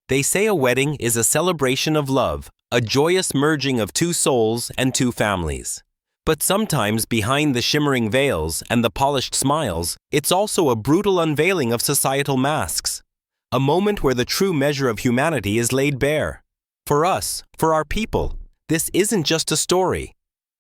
They say a wedding is a celebration of love, a joyous merging of two souls and two families. But sometimes behind the shimmering veils and the polished smiles, it's also a brutal unveiling of societal masks. A moment where the true measure of humanity is laid bare. For us, for our people, this isn't just a story.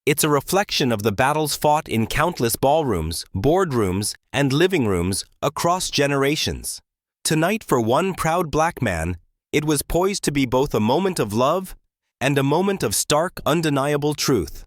It's a reflection of the battles fought in countless ballrooms, boardrooms, and living rooms across generations. Tonight, for one proud black man, it was poised to be both a moment of love and a moment of stark, undeniable truth.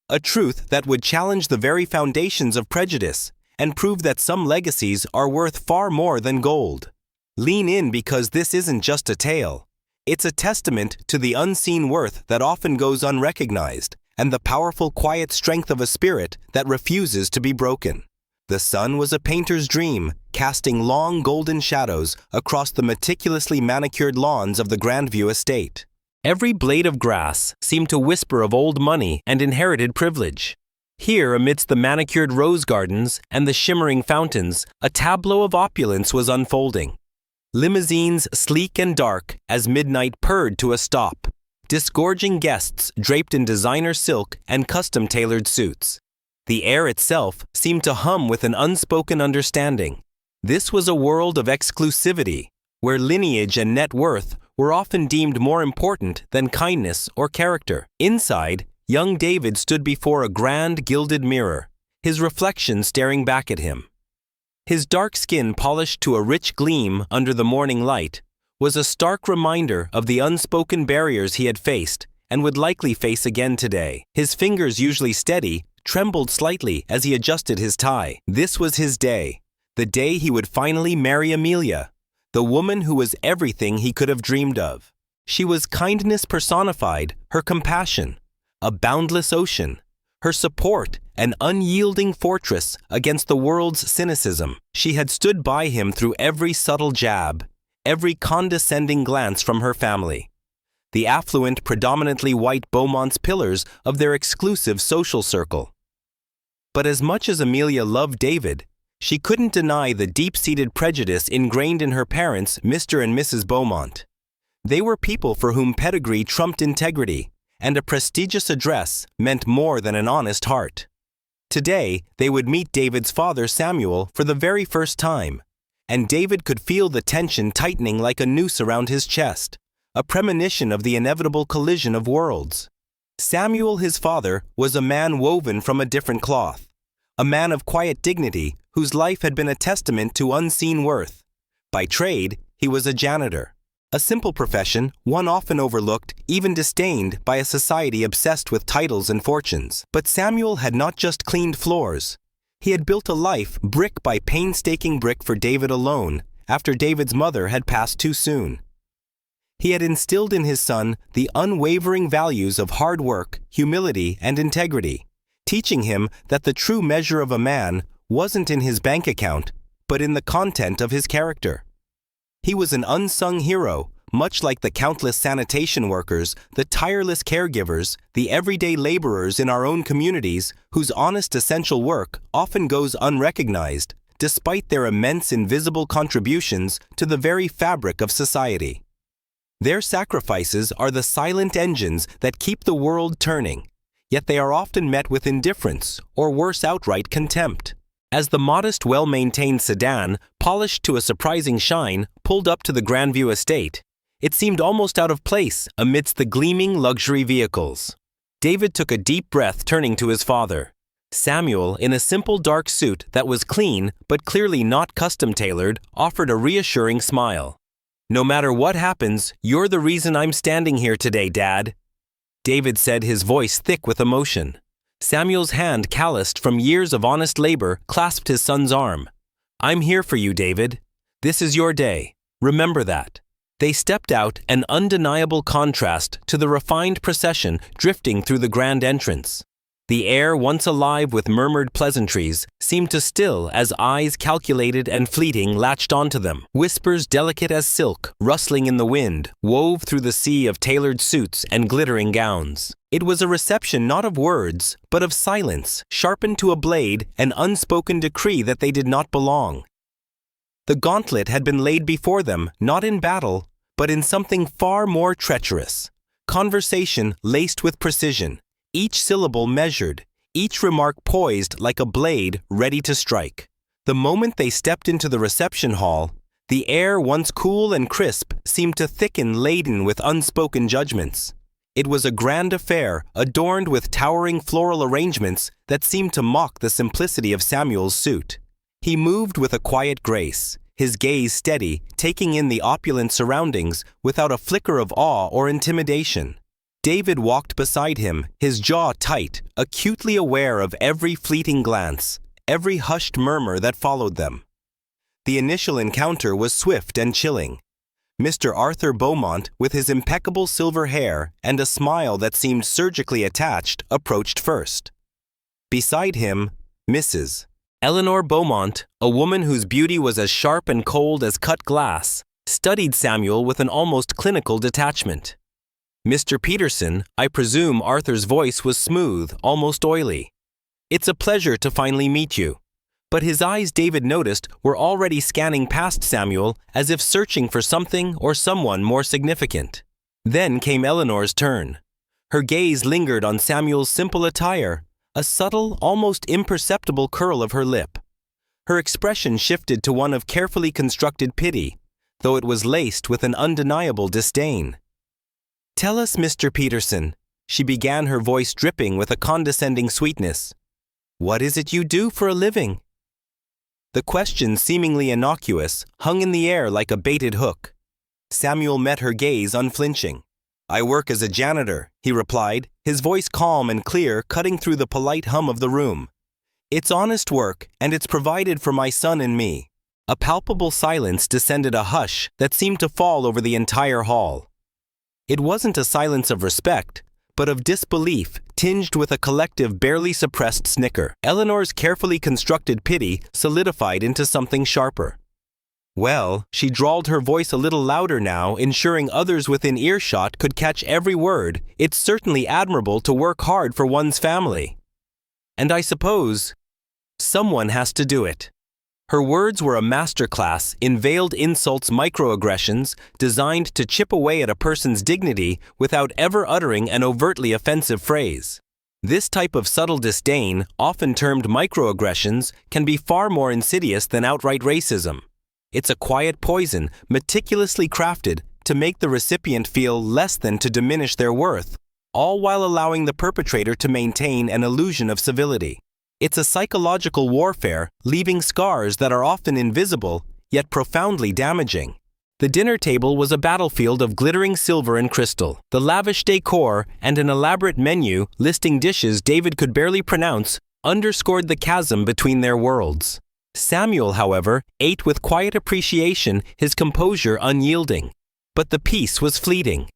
A truth that would challenge the very foundations of prejudice and prove that some legacies are worth far more than gold. Lean in, because this isn't just a tale. It's a testament to the unseen worth that often goes unrecognized and the powerful, quiet strength of a spirit that refuses to be broken. The sun was a painter's dream, casting long golden shadows across the meticulously manicured lawns of the Grandview estate. Every blade of grass seemed to whisper of old money and inherited privilege. Here, amidst the manicured rose gardens and the shimmering fountains, a tableau of opulence was unfolding. Limousines sleek and dark as midnight purred to a stop, disgorging guests draped in designer silk and custom-tailored suits. The air itself seemed to hum with an unspoken understanding. This was a world of exclusivity, where lineage and net worth were often deemed more important than kindness or character. Inside, young David stood before a grand gilded mirror, his reflection staring back at him. His dark skin, polished to a rich gleam under the morning light, was a stark reminder of the unspoken barriers he had faced and would likely face again today. His fingers, usually steady, trembled slightly as he adjusted his tie. This was his day, the day he would finally marry Amelia, the woman who was everything he could have dreamed of. She was kindness personified, her compassion, a boundless ocean, her support, an unyielding fortress against the world's cynicism. She had stood by him through every subtle jab, every condescending glance from her family. The affluent, predominantly white Beaumont's pillars of their exclusive social circle. But as much as Amelia loved David, she couldn't deny the deep-seated prejudice ingrained in her parents, Mr. and Mrs. Beaumont. They were people for whom pedigree trumped integrity, and a prestigious address meant more than an honest heart. Today, they would meet David's father, Samuel, for the very first time, and David could feel the tension tightening like a noose around his chest, a premonition of the inevitable collision of worlds. Samuel, his father, was a man woven from a different cloth, a man of quiet dignity whose life had been a testament to unseen worth. By trade, he was a janitor, a simple profession, one often overlooked, even disdained by a society obsessed with titles and fortunes. But Samuel had not just cleaned floors. He had built a life brick by painstaking brick for David alone, after David's mother had passed too soon. He had instilled in his son the unwavering values of hard work, humility, and integrity, teaching him that the true measure of a man wasn't in his bank account, but in the content of his character. He was an unsung hero, much like the countless sanitation workers, the tireless caregivers, the everyday laborers in our own communities whose honest essential work often goes unrecognized, despite their immense invisible contributions to the very fabric of society. Their sacrifices are the silent engines that keep the world turning, yet they are often met with indifference or worse, outright contempt. As the modest, well-maintained sedan, polished to a surprising shine, pulled up to the Grandview estate, it seemed almost out of place amidst the gleaming luxury vehicles. David took a deep breath, turning to his father. Samuel, in a simple dark suit that was clean but clearly not custom-tailored, offered a reassuring smile. "No matter what happens, you're the reason I'm standing here today, Dad," David said, his voice thick with emotion. Samuel's hand, calloused from years of honest labor, clasped his son's arm. "I'm here for you, David. This is your day. Remember that." They stepped out, an undeniable contrast to the refined procession drifting through the grand entrance. The air, once alive with murmured pleasantries, seemed to still as eyes calculated and fleeting latched onto them. Whispers delicate as silk, rustling in the wind, wove through the sea of tailored suits and glittering gowns. It was a reception not of words, but of silence, sharpened to a blade, an unspoken decree that they did not belong. The gauntlet had been laid before them, not in battle, but in something far more treacherous. Conversation laced with precision, each syllable measured, each remark poised like a blade ready to strike. The moment they stepped into the reception hall, the air, once cool and crisp, seemed to thicken, laden with unspoken judgments. It was a grand affair, adorned with towering floral arrangements that seemed to mock the simplicity of Samuel's suit. He moved with a quiet grace, his gaze steady, taking in the opulent surroundings without a flicker of awe or intimidation. David walked beside him, his jaw tight, acutely aware of every fleeting glance, every hushed murmur that followed them. The initial encounter was swift and chilling. Mr. Arthur Beaumont, with his impeccable silver hair and a smile that seemed surgically attached, approached first. Beside him, Mrs. Eleanor Beaumont, a woman whose beauty was as sharp and cold as cut glass, studied Samuel with an almost clinical detachment. Mr. Peterson, I presume Arthur's voice was smooth, almost oily. It's a pleasure to finally meet you. But his eyes, David noticed, were already scanning past Samuel as if searching for something or someone more significant. Then came Eleanor's turn. Her gaze lingered on Samuel's simple attire, a subtle, almost imperceptible curl of her lip. Her expression shifted to one of carefully constructed pity, though it was laced with an undeniable disdain. "Tell us, Mr. Peterson," she began, her voice dripping with a condescending sweetness. "What is it you do for a living?" The question, seemingly innocuous, hung in the air like a baited hook. Samuel met her gaze unflinching. "I work as a janitor," he replied, his voice calm and clear, cutting through the polite hum of the room. "It's honest work, and it's provided for my son and me." A palpable silence descended, a hush that seemed to fall over the entire hall. It wasn't a silence of respect, but of disbelief, tinged with a collective, barely suppressed snicker. Eleanor's carefully constructed pity solidified into something sharper. "Well," she drawled, her voice a little louder now, ensuring others within earshot could catch every word, "it's certainly admirable to work hard for one's family. And I suppose someone has to do it." Her words were a masterclass in veiled insults, microaggressions, designed to chip away at a person's dignity without ever uttering an overtly offensive phrase. This type of subtle disdain, often termed microaggressions, can be far more insidious than outright racism. It's a quiet poison, meticulously crafted to make the recipient feel less than, to diminish their worth, all while allowing the perpetrator to maintain an illusion of civility. It's a psychological warfare, leaving scars that are often invisible, yet profoundly damaging. The dinner table was a battlefield of glittering silver and crystal. The lavish decor and an elaborate menu listing dishes David could barely pronounce underscored the chasm between their worlds. Samuel, however, ate with quiet appreciation, his composure unyielding. But the peace was fleeting.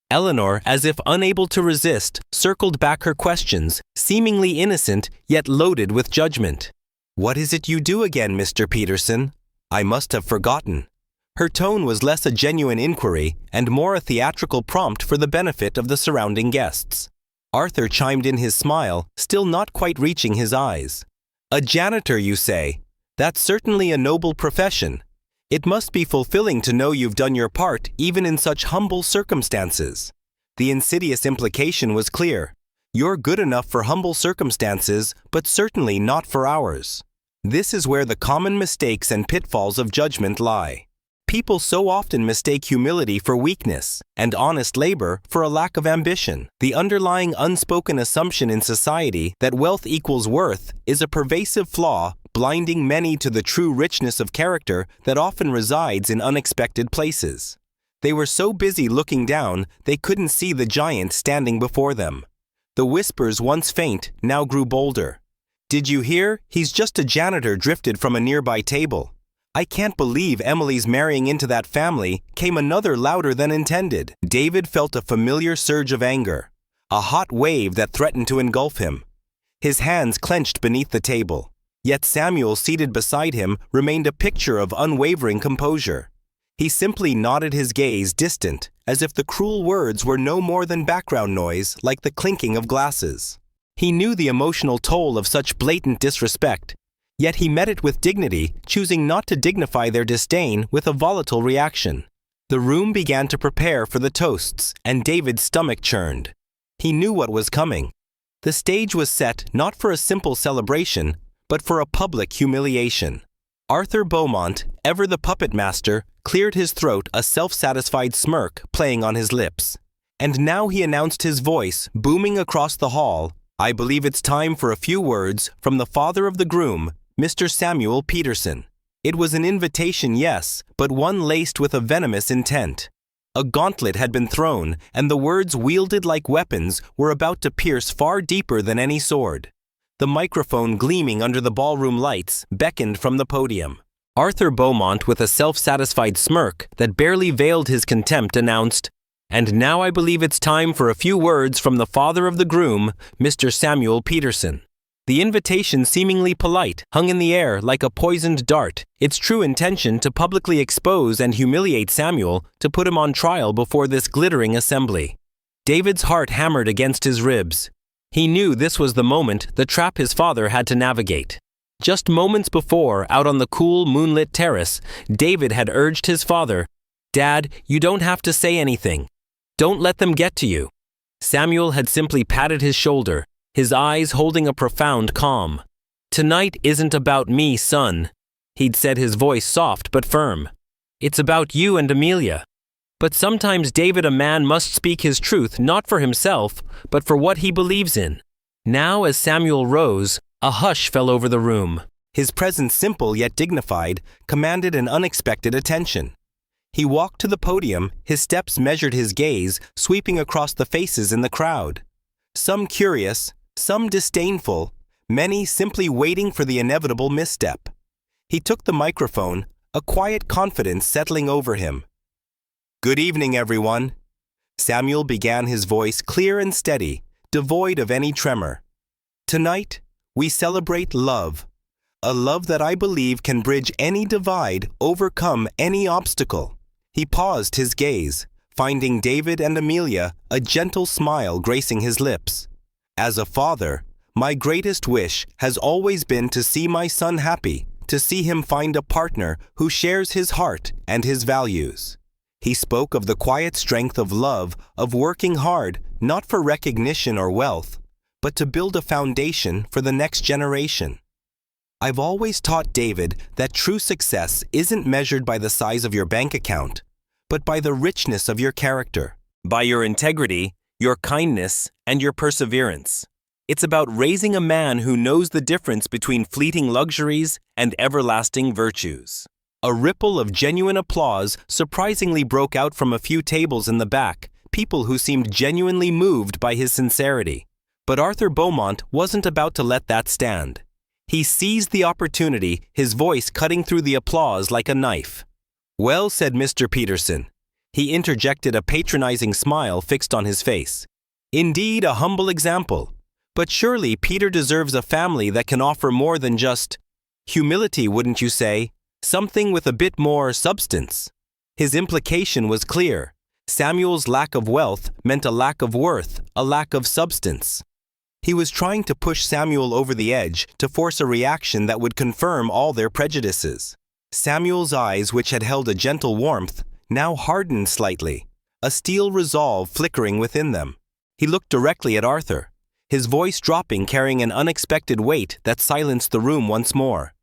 Eleanor, as if unable to resist, circled back her questions, seemingly innocent yet loaded with judgment. "What is it you do again, Mr. Peterson? I must have forgotten." Her tone was less a genuine inquiry and more a theatrical prompt for the benefit of the surrounding guests. Arthur chimed in, his smile still not quite reaching his eyes. "A janitor, you say? That's certainly a noble profession. It must be fulfilling to know you've done your part even in such humble circumstances." The insidious implication was clear. You're good enough for humble circumstances, but certainly not for ours. This is where the common mistakes and pitfalls of judgment lie. People so often mistake humility for weakness and honest labor for a lack of ambition. The underlying unspoken assumption in society that wealth equals worth is a pervasive flaw, blinding many to the true richness of character that often resides in unexpected places. They were so busy looking down, they couldn't see the giant standing before them. The whispers, once faint, now grew bolder. "Did you hear? He's just a janitor drifted from a nearby table." "I can't believe Emily's marrying into that family," came another, louder than intended. David felt a familiar surge of anger, a hot wave that threatened to engulf him. His hands clenched beneath the table. Yet Samuel, seated beside him, remained a picture of unwavering composure. He simply nodded, his gaze distant, as if the cruel words were no more than background noise, like the clinking of glasses. He knew the emotional toll of such blatant disrespect, yet he met it with dignity, choosing not to dignify their disdain with a volatile reaction. The room began to prepare for the toasts, and David's stomach churned. He knew what was coming. The stage was set not for a simple celebration, but for a public humiliation. Arthur Beaumont, ever the puppet master, cleared his throat, a self-satisfied smirk playing on his lips. And now he announced, his voice booming across the hall, "I believe it's time for a few words from the father of the groom, Mr. Samuel Peterson." It was an invitation, yes, but one laced with a venomous intent. A gauntlet had been thrown, and the words, wielded like weapons, were about to pierce far deeper than any sword. The microphone, gleaming under the ballroom lights, beckoned from the podium. Arthur Beaumont, with a self-satisfied smirk that barely veiled his contempt, announced, "And now I believe it's time for a few words from the father of the groom, Mr. Samuel Peterson." The invitation, seemingly polite, hung in the air like a poisoned dart, its true intention to publicly expose and humiliate Samuel, to put him on trial before this glittering assembly. David's heart hammered against his ribs. He knew this was the moment, the trap his father had to navigate. Just moments before, out on the cool, moonlit terrace, David had urged his father, "Dad, you don't have to say anything. Don't let them get to you." Samuel had simply patted his shoulder, his eyes holding a profound calm. "Tonight isn't about me, son," he'd said, his voice soft but firm. "It's about you and Amelia." But sometimes, David, a man must speak his truth not for himself, but for what he believes in. Now, as Samuel rose, a hush fell over the room. His presence, simple yet dignified, commanded an unexpected attention. He walked to the podium, his steps measured, his gaze sweeping across the faces in the crowd. Some curious, some disdainful, many simply waiting for the inevitable misstep. He took the microphone, a quiet confidence settling over him. "Good evening, everyone." Samuel began, his voice clear and steady, devoid of any tremor. "Tonight, we celebrate love. A love that I believe can bridge any divide, overcome any obstacle." He paused, his gaze, finding David and Amelia, a gentle smile gracing his lips. "As a father, my greatest wish has always been to see my son happy, to see him find a partner who shares his heart and his values." He spoke of the quiet strength of love, of working hard, not for recognition or wealth, but to build a foundation for the next generation. "I've always taught David that true success isn't measured by the size of your bank account, but by the richness of your character, by your integrity, your kindness, and your perseverance. It's about raising a man who knows the difference between fleeting luxuries and everlasting virtues." A ripple of genuine applause surprisingly broke out from a few tables in the back, people who seemed genuinely moved by his sincerity. But Arthur Beaumont wasn't about to let that stand. He seized the opportunity, his voice cutting through the applause like a knife. "Well said, Mr. Peterson." He interjected, a patronizing smile fixed on his face. "Indeed, a humble example. But surely Peter deserves a family that can offer more than just humility, wouldn't you say? Something with a bit more substance." His implication was clear. Samuel's lack of wealth meant a lack of worth, a lack of substance. He was trying to push Samuel over the edge, to force a reaction that would confirm all their prejudices. Samuel's eyes, which had held a gentle warmth, now hardened slightly, a steel resolve flickering within them. He looked directly at Arthur, his voice dropping, carrying an unexpected weight that silenced the room once more.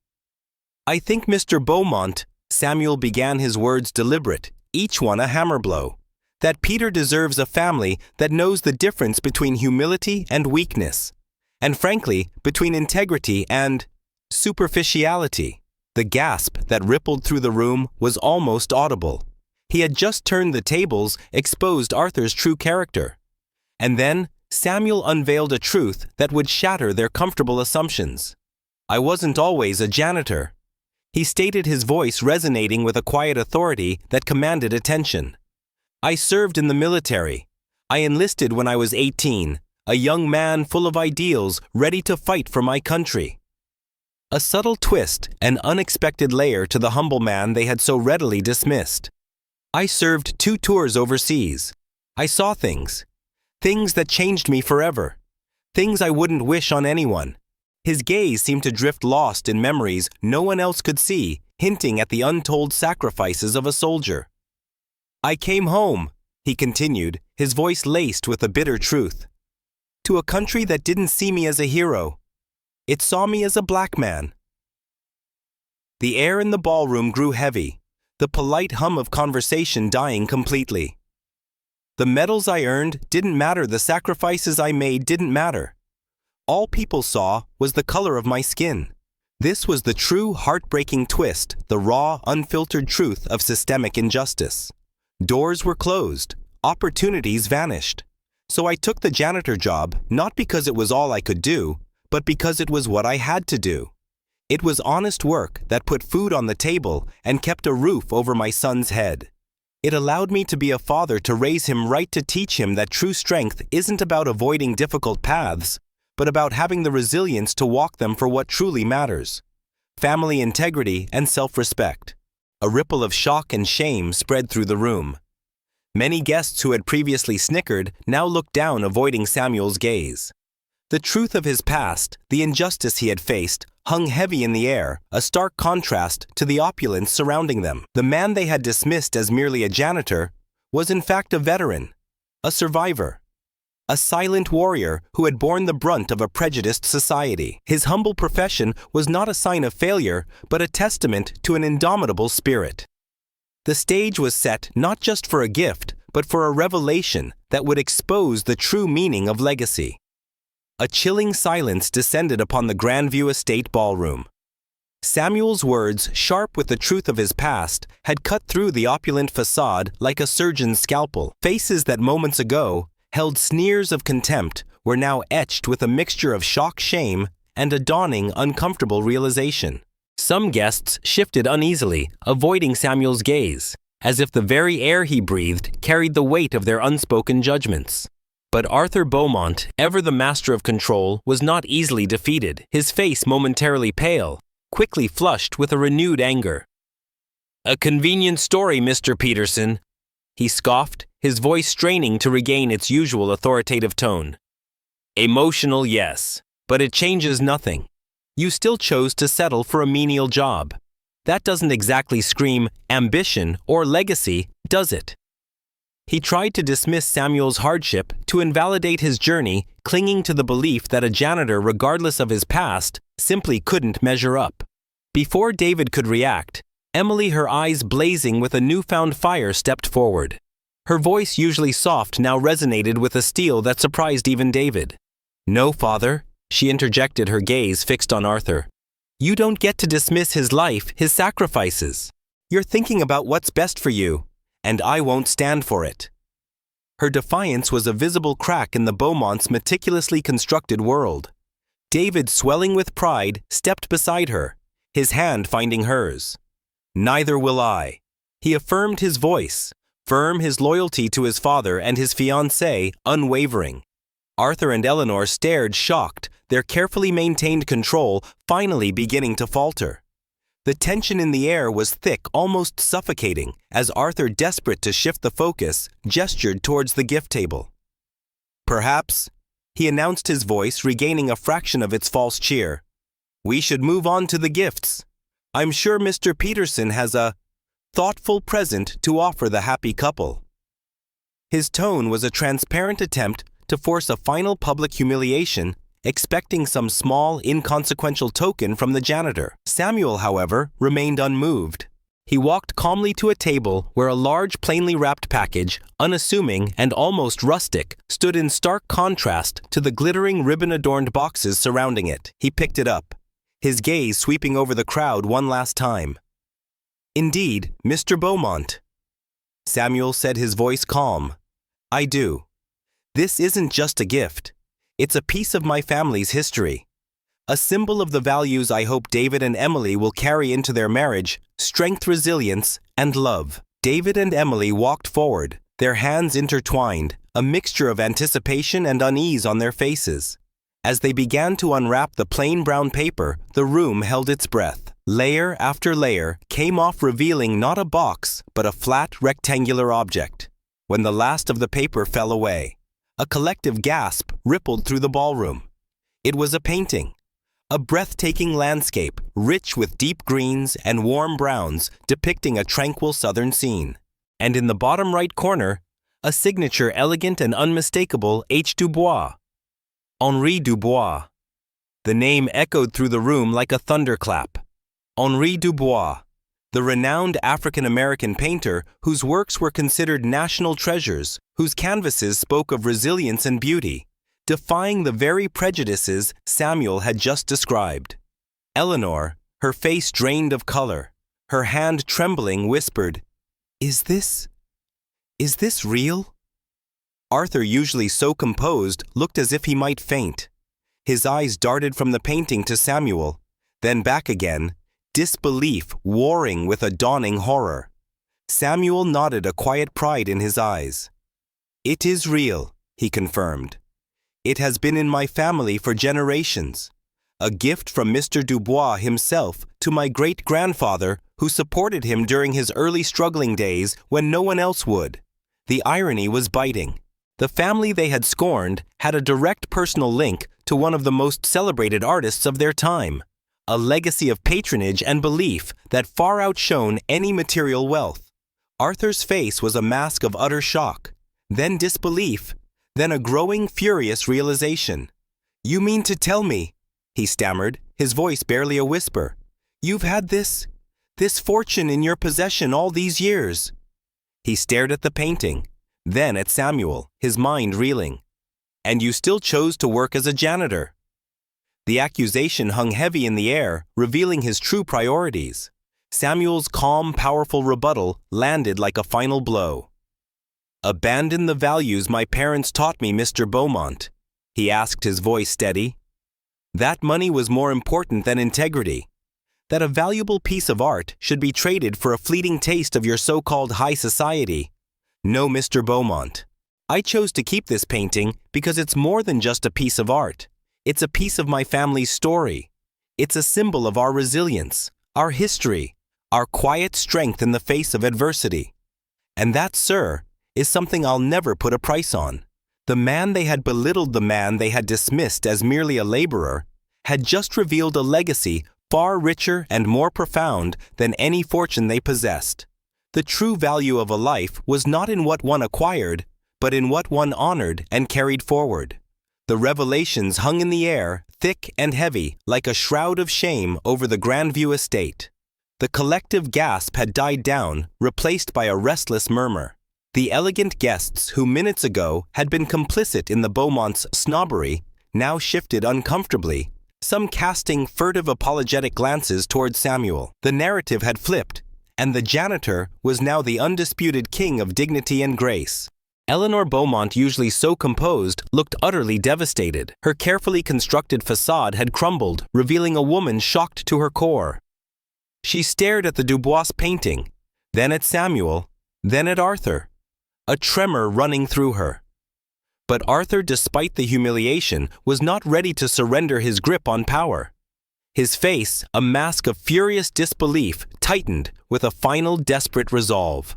"I think, Mr. Beaumont," Samuel began, his words deliberate, each one a hammer blow, "that Peter deserves a family that knows the difference between humility and weakness, and frankly, between integrity and superficiality." The gasp that rippled through the room was almost audible. He had just turned the tables, exposed Arthur's true character. And then Samuel unveiled a truth that would shatter their comfortable assumptions. "I wasn't always a janitor," he stated, his voice resonating with a quiet authority that commanded attention. "I served in the military. I enlisted when I was 18, a young man full of ideals, ready to fight for my country." A subtle twist, an unexpected layer to the humble man they had so readily dismissed. "I served 2 tours overseas. I saw things that changed me forever, things I wouldn't wish on anyone." His gaze seemed to drift lost in memories no one else could see, hinting at the untold sacrifices of a soldier. I came home, he continued, his voice laced with a bitter truth, to a country that didn't see me as a hero. It saw me as a black man. The air in the ballroom grew heavy, the polite hum of conversation dying completely. The medals I earned didn't matter, the sacrifices I made didn't matter. All people saw was the color of my skin. This was the true heartbreaking twist, the raw, unfiltered truth of systemic injustice. Doors were closed, opportunities vanished. So I took the janitor job, not because it was all I could do, but because it was what I had to do. It was honest work that put food on the table and kept a roof over my son's head. It allowed me to be a father, to raise him right, to teach him that true strength isn't about avoiding difficult paths, but about having the resilience to walk them for what truly matters. Family integrity and self-respect. A ripple of shock and shame spread through the room. Many guests who had previously snickered now looked down, avoiding Samuel's gaze. The truth of his past, the injustice he had faced, hung heavy in the air, a stark contrast to the opulence surrounding them. The man they had dismissed as merely a janitor was in fact a veteran, a survivor, a silent warrior who had borne the brunt of a prejudiced society. His humble profession was not a sign of failure, but a testament to an indomitable spirit. The stage was set not just for a gift, but for a revelation that would expose the true meaning of legacy. A chilling silence descended upon the Grandview Estate ballroom. Samuel's words, sharp with the truth of his past, had cut through the opulent facade like a surgeon's scalpel. Faces that moments ago held sneers of contempt were now etched with a mixture of shock, shame, and a dawning, uncomfortable realization. Some guests shifted uneasily, avoiding Samuel's gaze, as if the very air he breathed carried the weight of their unspoken judgments. But Arthur Beaumont, ever the master of control, was not easily defeated, his face momentarily pale, quickly flushed with a renewed anger. "A convenient story, Mr. Peterson," he scoffed, his voice straining to regain its usual authoritative tone. "Emotional, yes, but it changes nothing. You still chose to settle for a menial job. That doesn't exactly scream ambition or legacy, does it?" He tried to dismiss Samuel's hardship, to invalidate his journey, clinging to the belief that a janitor, regardless of his past, simply couldn't measure up. Before David could react, Emily, her eyes blazing with a newfound fire, stepped forward. Her voice, usually soft, now resonated with a steel that surprised even David. "No, Father," she interjected, her gaze fixed on Arthur. "You don't get to dismiss his life, his sacrifices. You're thinking about what's best for you, and I won't stand for it." Her defiance was a visible crack in the Beaumonts' meticulously constructed world. David, swelling with pride, stepped beside her, his hand finding hers. "Neither will I," he affirmed, his voice firm, his loyalty to his father and his fiancée unwavering. Arthur and Eleanor stared, shocked, their carefully maintained control finally beginning to falter. The tension in the air was thick, almost suffocating, as Arthur, desperate to shift the focus, gestured towards the gift table. "Perhaps," he announced, his voice regaining a fraction of its false cheer, "we should move on to the gifts. I'm sure Mr. Peterson has a thoughtful present to offer the happy couple." His tone was a transparent attempt to force a final public humiliation, expecting some small, inconsequential token from the janitor. Samuel, however, remained unmoved. He walked calmly to a table where a large, plainly wrapped package, unassuming and almost rustic, stood in stark contrast to the glittering, ribbon-adorned boxes surrounding it. He picked it up, his gaze sweeping over the crowd one last time. "Indeed, Mr. Beaumont," Samuel said, his voice calm. "I do. This isn't just a gift. It's a piece of my family's history. A symbol of the values I hope David and Emily will carry into their marriage: strength, resilience, and love." David and Emily walked forward, their hands intertwined, a mixture of anticipation and unease on their faces. As they began to unwrap the plain brown paper, the room held its breath. Layer after layer came off, revealing not a box, but a flat, rectangular object. When the last of the paper fell away, a collective gasp rippled through the ballroom. It was a painting, a breathtaking landscape, rich with deep greens and warm browns, depicting a tranquil southern scene. and in the bottom right corner, a signature elegant and unmistakable H. Dubois. Henri Dubois. The name echoed through the room like a thunderclap. Henri Dubois, the renowned African-American painter whose works were considered national treasures, whose canvases spoke of resilience and beauty, defying the very prejudices Samuel had just described. Eleanor, her face drained of color, her hand trembling, whispered, Is this real?" Arthur, usually so composed, looked as if he might faint. His eyes darted from the painting to Samuel, then back again, disbelief warring with a dawning horror. Samuel nodded, a quiet pride in his eyes. "It is real," he confirmed. "It has been in my family for generations. A gift from Mr. Dubois himself to my great-grandfather, who supported him during his early struggling days when no one else would." The irony was biting. The family they had scorned had a direct personal link to one of the most celebrated artists of their time, a legacy of patronage and belief that far outshone any material wealth. Arthur's face was a mask of utter shock, then disbelief, then a growing, furious realization. "You mean to tell me," he stammered, his voice barely a whisper, "you've had this fortune in your possession all these years?" He stared at the painting, then at Samuel, his mind reeling. "And you still chose to work as a janitor." The accusation hung heavy in the air, revealing his true priorities. Samuel's calm, powerful rebuttal landed like a final blow. "Abandon the values my parents taught me, Mr. Beaumont," he asked, his voice steady. "That money was more important than integrity. That a valuable piece of art should be traded for a fleeting taste of your so-called high society. No, Mr. Beaumont. I chose to keep this painting because it's more than just a piece of art. It's a piece of my family's story. It's a symbol of our resilience, our history, our quiet strength in the face of adversity. And that, sir, is something I'll never put a price on." The man they had belittled, the man they had dismissed as merely a laborer, had just revealed a legacy far richer and more profound than any fortune they possessed. The true value of a life was not in what one acquired, but in what one honored and carried forward. The revelations hung in the air, thick and heavy, like a shroud of shame over the Grandview estate. The collective gasp had died down, replaced by a restless murmur. The elegant guests who minutes ago had been complicit in the Beaumonts' snobbery now shifted uncomfortably, some casting furtive apologetic glances toward Samuel. The narrative had flipped, and the janitor was now the undisputed king of dignity and grace. Eleanor Beaumont, usually so composed, looked utterly devastated. Her carefully constructed facade had crumbled, revealing a woman shocked to her core. She stared at the Dubois painting, then at Samuel, then at Arthur, a tremor running through her. But Arthur, despite the humiliation, was not ready to surrender his grip on power. His face, a mask of furious disbelief, tightened with a final desperate resolve.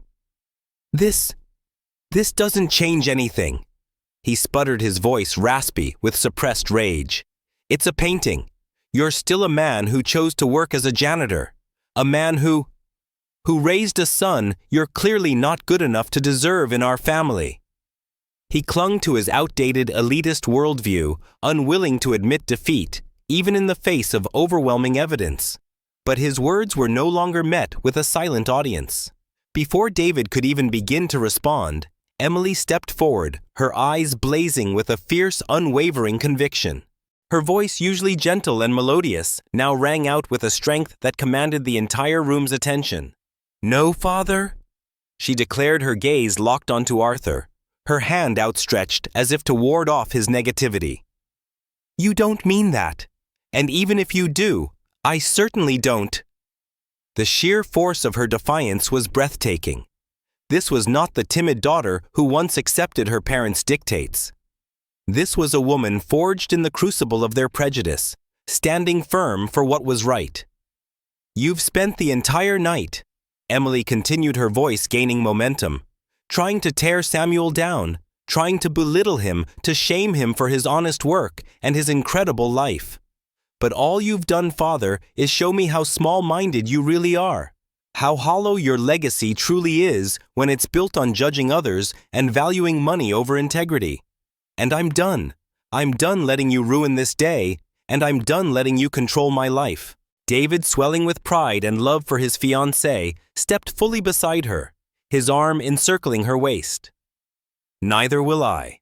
This doesn't change anything," he sputtered, his voice raspy with suppressed rage. "It's a painting. You're still a man who chose to work as a janitor, a man who raised a son you're clearly not good enough to deserve in our family." He clung to his outdated elitist worldview, unwilling to admit defeat, even in the face of overwhelming evidence. But his words were no longer met with a silent audience. Before David could even begin to respond, Emily stepped forward, her eyes blazing with a fierce, unwavering conviction. Her voice, usually gentle and melodious, now rang out with a strength that commanded the entire room's attention. "No, father?" she declared, her gaze locked onto Arthur, her hand outstretched as if to ward off his negativity. "You don't mean that. And even if you do, I certainly don't." The sheer force of her defiance was breathtaking. This was not the timid daughter who once accepted her parents' dictates. This was a woman forged in the crucible of their prejudice, standing firm for what was right. "You've spent the entire night," Emily continued, her voice gaining momentum, "trying to tear Samuel down, trying to belittle him, to shame him for his honest work and his incredible life. But all you've done, father, is show me how small-minded you really are. How hollow your legacy truly is when it's built on judging others and valuing money over integrity. And I'm done. I'm done letting you ruin this day, and I'm done letting you control my life. David, swelling with pride and love for his fiancée, stepped fully beside her, his arm encircling her waist. Neither will I.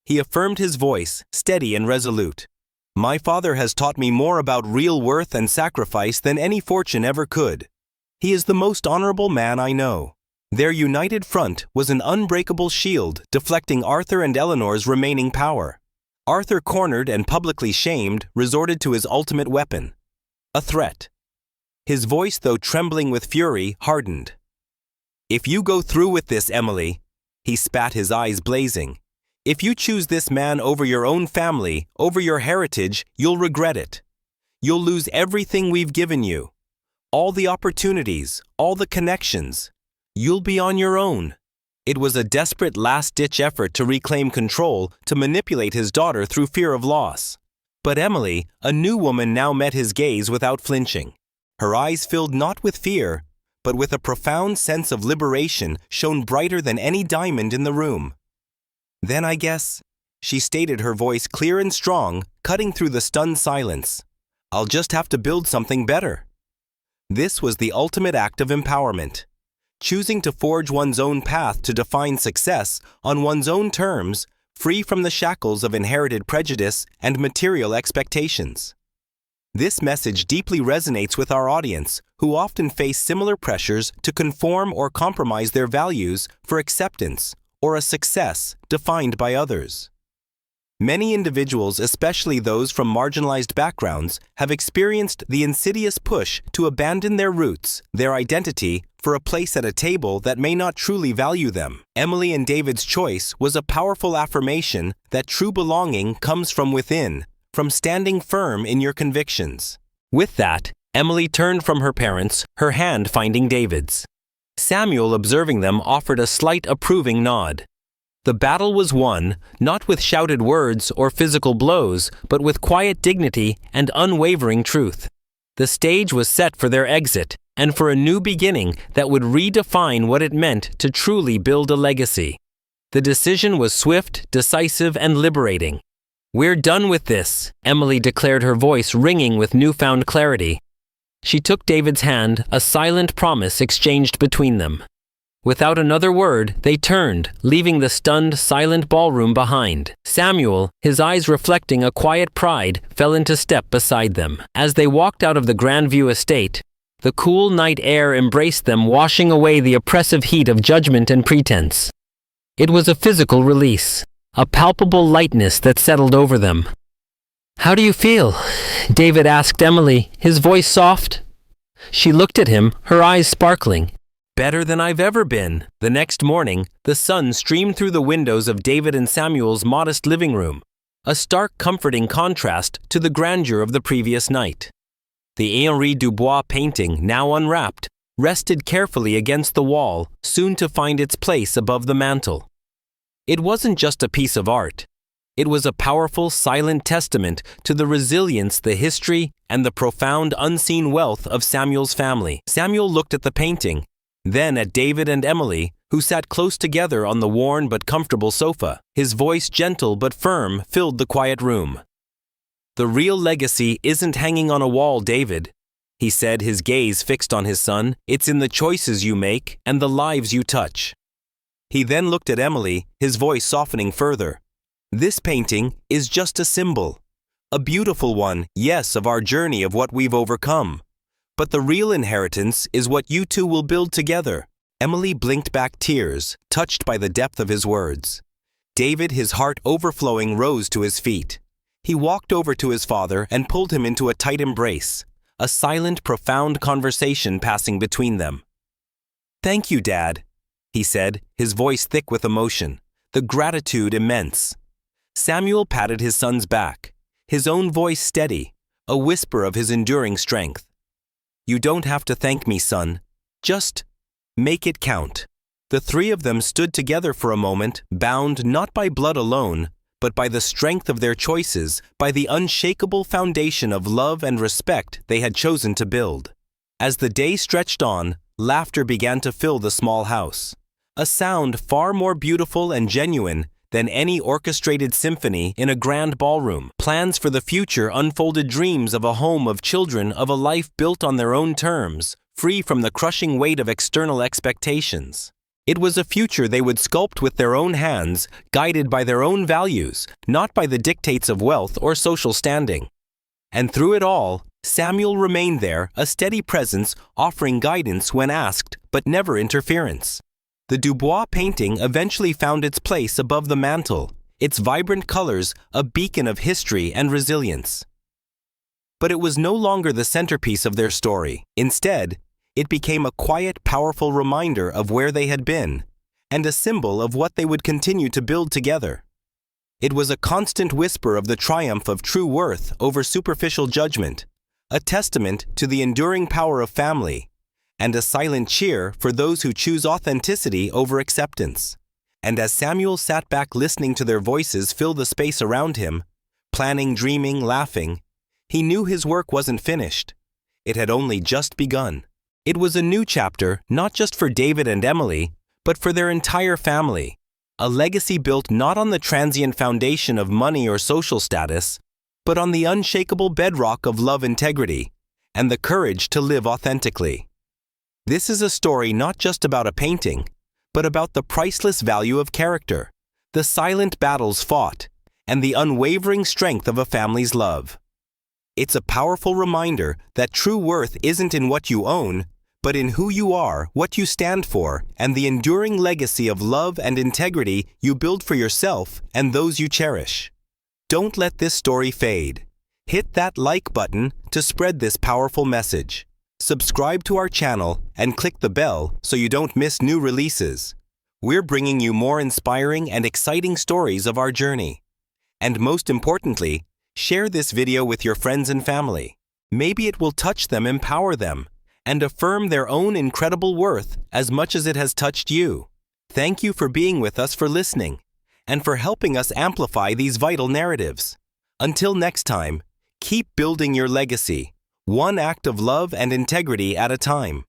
He affirmed, his voice steady and resolute. My father has taught me more about real worth and sacrifice than any fortune ever could. He is the most honorable man I know. Their united front was an unbreakable shield deflecting Arthur and Eleanor's remaining power. Arthur, cornered and publicly shamed, resorted to his ultimate weapon, a threat. His voice, though trembling with fury, hardened. If you go through with this, Emily, he spat, his eyes blazing. If you choose this man over your own family, over your heritage, you'll regret it. You'll lose everything we've given you. All the opportunities, all the connections. You'll be on your own. It was a desperate last-ditch effort to reclaim control, to manipulate his daughter through fear of loss. But Emily, a new woman, now met his gaze without flinching. Her eyes filled not with fear, but with a profound sense of liberation, shone brighter than any diamond in the room. Then I guess, she stated, her voice clear and strong, cutting through the stunned silence, I'll just have to build something better. This was the ultimate act of empowerment. Choosing to forge one's own path to define success on one's own terms, free from the shackles of inherited prejudice and material expectations. This message deeply resonates with our audience, who often face similar pressures to conform or compromise their values for acceptance or a success defined by others. Many individuals, especially those from marginalized backgrounds, have experienced the insidious push to abandon their roots, their identity, for a place at a table that may not truly value them. Emily and David's choice was a powerful affirmation that true belonging comes from within, from standing firm in your convictions. With that, Emily turned from her parents, her hand finding David's. Samuel, observing them, offered a slight approving nod. The battle was won, not with shouted words or physical blows, but with quiet dignity and unwavering truth. The stage was set for their exit, and for a new beginning that would redefine what it meant to truly build a legacy. The decision was swift, decisive, and liberating. We're done with this, Emily declared, her voice ringing with newfound clarity. She took David's hand, a silent promise exchanged between them. Without another word, they turned, leaving the stunned, silent ballroom behind. Samuel, his eyes reflecting a quiet pride, fell into step beside them. As they walked out of the Grandview estate, the cool night air embraced them, washing away the oppressive heat of judgment and pretense. It was a physical release, a palpable lightness that settled over them. "How do you feel?" David asked Emily, his voice soft. She looked at him, her eyes sparkling. "Better than I've ever been." The next morning, the sun streamed through the windows of David and Samuel's modest living room, a stark, comforting contrast to the grandeur of the previous night. The Henri Dubois painting, now unwrapped, rested carefully against the wall, soon to find its place above the mantel. It wasn't just a piece of art. It was a powerful, silent testament to the resilience, the history, and the profound, unseen wealth of Samuel's family. Samuel looked at the painting, then at David and Emily, who sat close together on the worn but comfortable sofa. His voice, gentle but firm, filled the quiet room. "The real legacy isn't hanging on a wall, David," he said, his gaze fixed on his son. "It's in the choices you make and the lives you touch." He then looked at Emily, his voice softening further. "This painting is just a symbol. A beautiful one, yes, of our journey, of what we've overcome. But the real inheritance is what you two will build together." Emily blinked back tears, touched by the depth of his words. David, his heart overflowing, rose to his feet. He walked over to his father and pulled him into a tight embrace, a silent, profound conversation passing between them. "Thank you, Dad," he said, his voice thick with emotion, the gratitude immense. Samuel patted his son's back, his own voice steady, a whisper of his enduring strength. "You don't have to thank me, son. Just make it count." The three of them stood together for a moment, bound not by blood alone, but by the strength of their choices, by the unshakable foundation of love and respect they had chosen to build. As the day stretched on, laughter began to fill the small house. A sound far more beautiful and genuine than any orchestrated symphony in a grand ballroom. Plans for the future unfolded dreams of a home of children, of a life built on their own terms, free from the crushing weight of external expectations. It was a future they would sculpt with their own hands, guided by their own values, not by the dictates of wealth or social standing. And through it all, Samuel remained there, a steady presence, offering guidance when asked, but never interference. The Dubois painting eventually found its place above the mantel, its vibrant colors a beacon of history and resilience. But it was no longer the centerpiece of their story. Instead, it became a quiet, powerful reminder of where they had been, and a symbol of what they would continue to build together. It was a constant whisper of the triumph of true worth over superficial judgment, a testament to the enduring power of family, and a silent cheer for those who choose authenticity over acceptance. And as Samuel sat back listening to their voices fill the space around him, planning, dreaming, laughing, he knew his work wasn't finished. It had only just begun. It was a new chapter, not just for David and Emily, but for their entire family. A legacy built not on the transient foundation of money or social status, but on the unshakable bedrock of love, integrity, and the courage to live authentically. This is a story not just about a painting, but about the priceless value of character, the silent battles fought, and the unwavering strength of a family's love. It's a powerful reminder that true worth isn't in what you own, but in who you are, what you stand for, and the enduring legacy of love and integrity you build for yourself and those you cherish. Don't let this story fade. Hit that like button to spread this powerful message. Subscribe to our channel and click the bell so you don't miss new releases. We're bringing you more inspiring and exciting stories of our journey. And most importantly, share this video with your friends and family. Maybe it will touch them, empower them, and affirm their own incredible worth as much as it has touched you. Thank you for being with us, for listening, and for helping us amplify these vital narratives. Until next time, keep building your legacy, one act of love and integrity at a time.